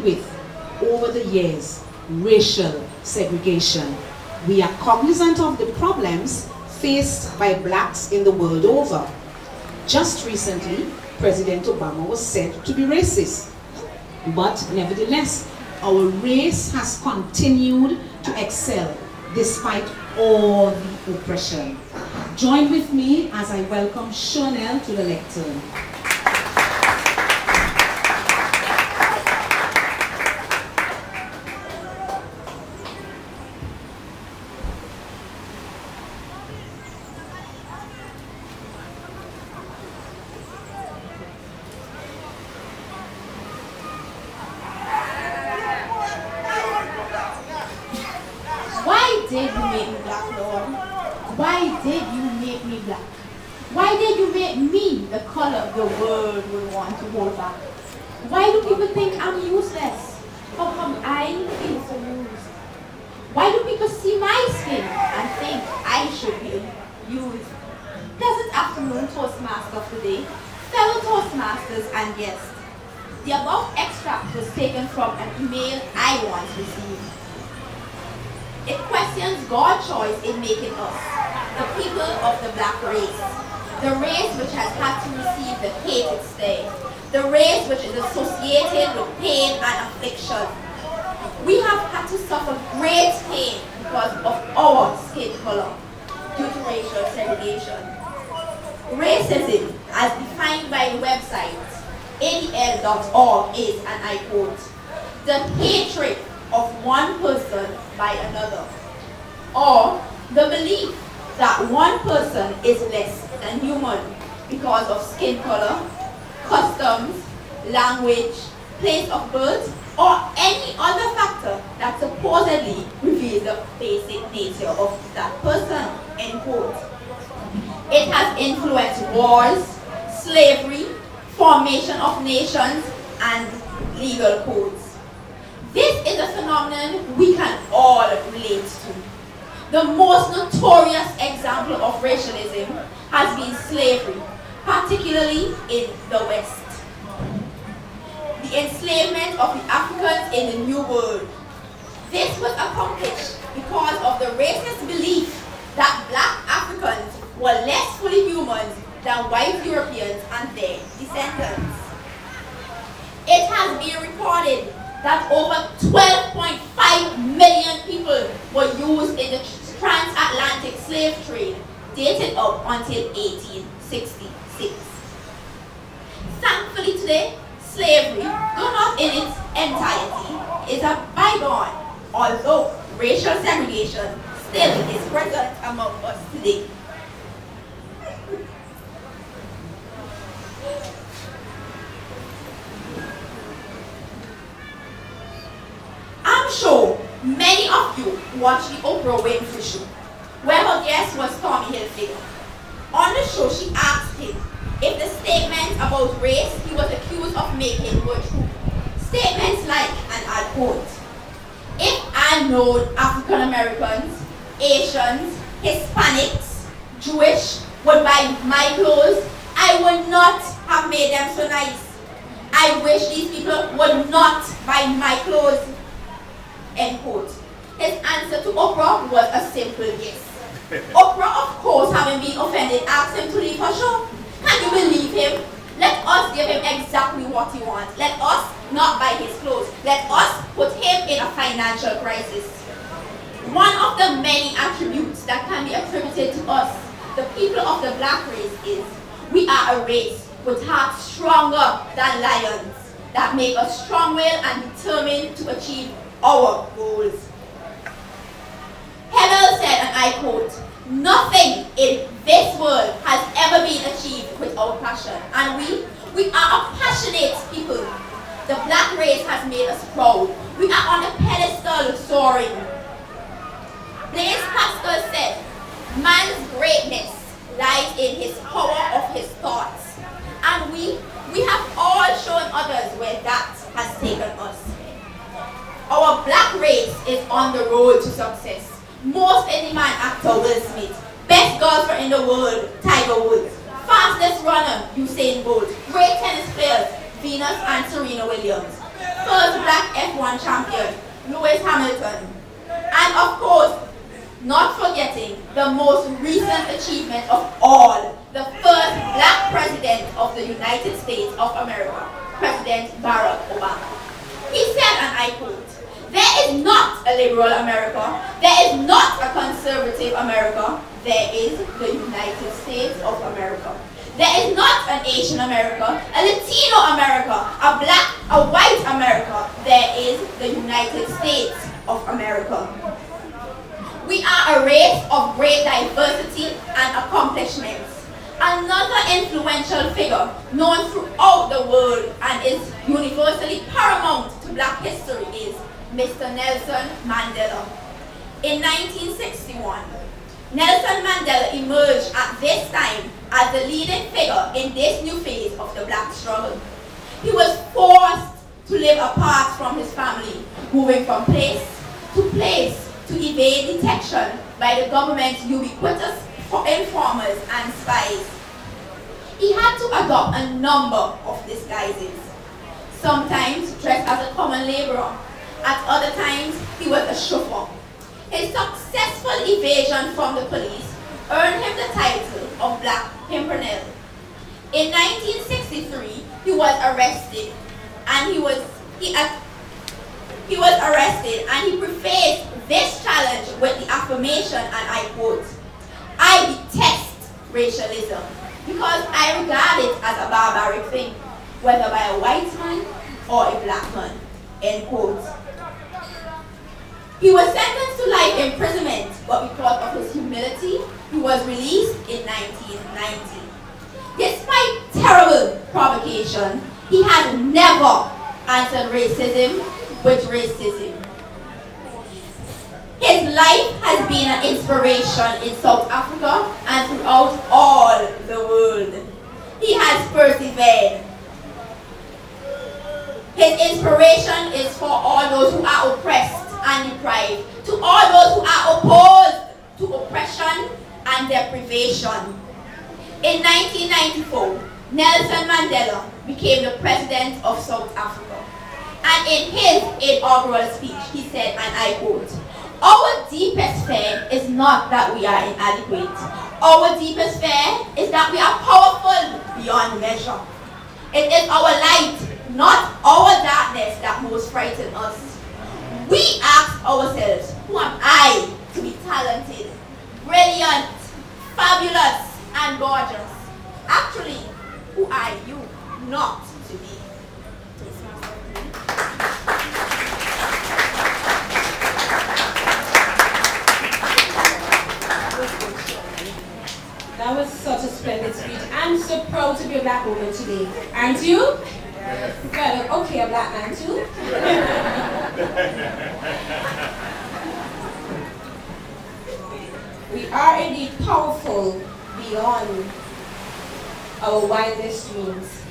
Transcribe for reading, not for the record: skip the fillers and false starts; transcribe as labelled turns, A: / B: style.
A: with over the years racial segregation. We are cognizant of the problems faced by blacks in the world over. Just recently, President Obama was said to be racist. But nevertheless, our race has continued to excel despite all the oppression. Join with me as I welcome Shernell to the lectern.
B: Why did you make me black, Lord? Why did you make me black? Why did you make me the color the world would want to hold back? Why do people think I'm useless? How come I feel so used? Why do people see my skin and think I should be used? Pleasant afternoon, Toastmasters today, fellow Toastmasters and guests. The above extract was taken from an email I once received. It questions God's choice in making us, the people of the black race. The race which has had to receive the hate it stay. The race which is associated with pain and affliction. We have had to suffer great pain because of our skin color due to racial segregation. Racism, as defined by the website adl.org, is, and I quote, the hatred of one person by another, or the belief that one person is less than human because of skin color, customs, language, place of birth, or any other factor that supposedly reveals the basic nature of that person, end quote. It has influenced wars, slavery, formation of nations, and legal codes. This is a phenomenon we can all relate to. The most notorious example of racialism has been slavery, particularly in the West. The enslavement of the Africans in the New World. This was accomplished because of the racist belief that black Africans were less fully human than white Europeans and their descendants. It has been recorded that over 12.5 million people were used in the transatlantic slave trade dated up until 1866. Thankfully today, slavery, though not in its entirety, is a bygone, although racial segregation still is present among us today. I'm sure many of you watched the Oprah Winfrey Show, where her guest was Tommy Hilfiger. On the show, she asked him if the statements about race he was accused of making were true. Statements like, and I quote, "If I know African Americans, Asians, Hispanics, Jewish would buy my clothes, I would not have made them so nice. I wish these people would not buy my clothes," end quote. His answer to Oprah was a simple yes. Oprah, of course, having been offended, asked him to leave her show. Can you believe him? Let us give him exactly what he wants. Let us not buy his clothes. Let us put him in a financial crisis. One of the many attributes that can be attributed to us, the people of the black race, is we are a race with hearts stronger than lions that make us strong-willed and determined to achieve our goals. Shernell said, and I quote, "Nothing in this world has ever been achieved without passion." And we are a passionate people. The black race has made us proud. We are on a pedestal soaring. Blaise Pascal said, "Man's greatness lies in his power of his thoughts." And we have all shown others where that has taken us. Our black race is on the road to success. Most in-demand actor Will Smith, best golfer in the world Tiger Woods, fastest runner Usain Bolt, great tennis players Venus and Serena Williams, first black One champion, Lewis Hamilton. And of course, not forgetting the most recent achievement of all, the first black president of the United States of America, President Barack Obama. He said, and I quote, "There is not a liberal America, there is not a conservative America, there is the United States of America. There is not an Asian America, a Latino America, a black, a white America, there is the United States of America." We are a race of great diversity and accomplishments. Another influential figure known throughout the world and is universally paramount to black history is Mr. Nelson Mandela. In 1961, Nelson Mandela emerged at this time as the leading figure in this new phase of the black struggle. He was forced to live apart from his family, moving from place to place to evade detection by the government's ubiquitous informers and spies. He had to adopt a number of disguises. Sometimes dressed as a common laborer, at other times he was a chauffeur. His successful evasion from the police earned him the title of Black Pimpernel. In 1963, he was arrested and he prefaced this challenge with the affirmation, and I quote, "I detest racialism because I regard it as a barbaric thing, whether by a white man or a black man," end quote. He was sentenced to life imprisonment, but because of his humility, he was released in 1990. Despite terrible provocation, he has never answered racism with racism. His life has been an inspiration in South Africa and throughout all the world. He has persevered. His inspiration is for all those who are oppressed and deprived, to all those who are opposed to oppression and deprivation. In 1994, Nelson Mandela became the president of South Africa. And in his inaugural speech, he said, and I quote, "Our deepest fear is not that we are inadequate. Our deepest fear is that we are powerful beyond measure. It is our light, not our darkness, that most frighten us. We ask ourselves, who am I to be talented, brilliant, fabulous, and gorgeous? Actually, who are you not to be?"
A: That was such a splendid speech. I'm so proud to be a black woman today. Aren't you? Well, okay, a black man too. We are indeed powerful beyond our wildest dreams.